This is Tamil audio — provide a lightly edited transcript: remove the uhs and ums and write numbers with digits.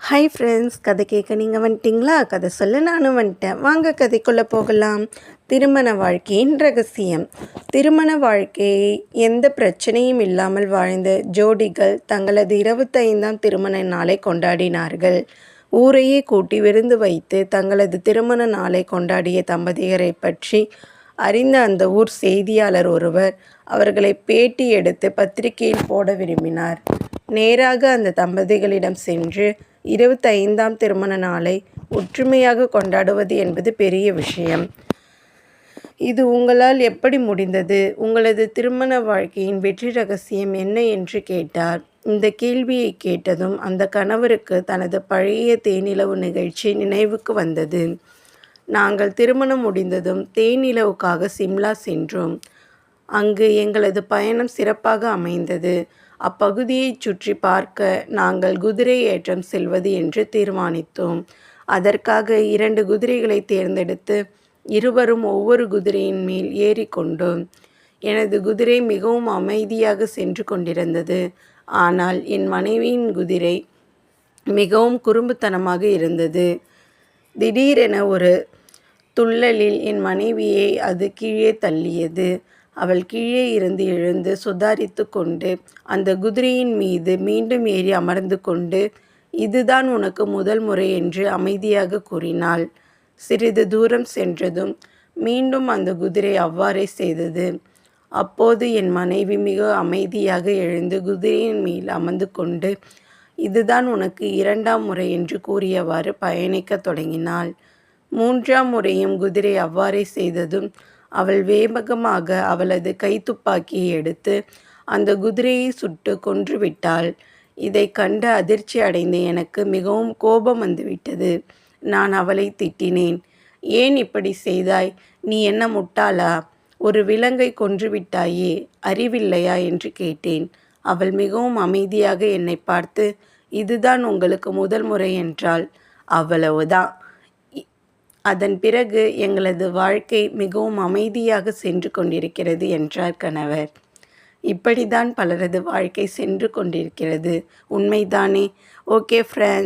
ஹாய் ஃப்ரெண்ட்ஸ், கதை கேட்க நீங்கள் வந்துட்டிங்களா? கதை சொல்ல நானும் வந்துட்டேன். வாங்க கதைக்குள்ளே போகலாம். திருமண வாழ்க்கையின் ரகசியம். திருமண வாழ்க்கையை எந்த பிரச்சனையும் இல்லாமல் வாழ்ந்த ஜோடிகள் தங்களது 25ஆம் திருமண நாளை கொண்டாடினார்கள். ஊரையே கூட்டி விருந்து வைத்து தங்களது திருமண நாளை கொண்டாடிய தம்பதியரை பற்றி அறிந்த அந்த ஊர் செய்தியாளர் ஒருவர் அவர்களை பேட்டி எடுத்து பத்திரிகையில் போட விரும்பினார். நேராக அந்த தம்பதிகளிடம் சென்று 25ஆம் திருமண நாளை ஒற்றுமையாக கொண்டாடுவது என்பது பெரிய விஷயம். இது உங்களால் எப்படி முடிந்தது? உங்களது திருமண வாழ்க்கையின் வெற்றி ரகசியம் என்ன என்று கேட்டார். இந்த கேள்வியை கேட்டதும் அந்த கணவருக்கு தனது பழைய தேனிலவு நிகழ்ச்சி நினைவுக்கு வந்தது. நாங்கள் திருமணம் முடிந்ததும் தேனிலவுக்காக சிம்லா சென்றோம். அங்கு எங்களது பயணம் சிறப்பாக அமைந்தது. அப்பகுதியை சுற்றி பார்க்க நாங்கள் குதிரை ஏற்றம் செல்வது என்று தீர்மானித்தோம். அதற்காக 2 குதிரைகளை தேர்ந்தெடுத்து இருவரும் ஒவ்வொரு குதிரையின் மேல் ஏறிக்கொண்டோம். எனது குதிரை மிகவும் அமைதியாக சென்று கொண்டிருந்தது. ஆனால் என் மனைவியின் குதிரை மிகவும் குறும்புத்தனமாக இருந்தது. திடீரென ஒரு துள்ளலில் என் மனைவியை அது கீழே தள்ளியது. அவள் கீழே இருந்து எழுந்து சுதாரித்து கொண்டு அந்த குதிரையின் மீது மீண்டும் ஏறி அமர்ந்து கொண்டு, இதுதான் உனக்கு முதல் முறை என்று அமைதியாக கூறினாள். சிறிது தூரம் சென்றதும் மீண்டும் அந்த குதிரை அவ்வாறே செய்தது. அப்போது என் மனைவி மிக அமைதியாக எழுந்து குதிரையின் மேல் அமர்ந்து கொண்டு, இதுதான் உனக்கு 2ஆம் முறை என்று கூறியவாறு பயணிக்க தொடங்கினாள். 3ஆம் முறையும் குதிரை அவ்வாறே செய்ததும் அவள் வேகமாக அவளது கைத்துப்பாக்கியை எடுத்து அந்த குதிரையை சுட்டு கொன்றுவிட்டாள். இதை கண்டு அதிர்ச்சி அடைந்த எனக்கு மிகவும் கோபம் வந்துவிட்டது. நான் அவளை திட்டினேன். ஏன் இப்படி செய்தாய்? நீ என்ன முட்டாளா? ஒரு விலங்கை கொன்றுவிட்டாயே, அறிவில்லையா என்று கேட்டேன். அவள் மிகவும் அமைதியாக என்னை பார்த்து, இதுதான் உங்களுக்கு முதல் முறை என்றாள். அவ்வளவுதான். அதன் பிறகு எங்களது வாழ்க்கை மிகவும் அமைதியாக சென்று கொண்டிருக்கிறது என்றார் கணவர். இப்படித்தான் பலரது வாழ்க்கை சென்று கொண்டிருக்கிறது. உண்மைதானே? Okay friends.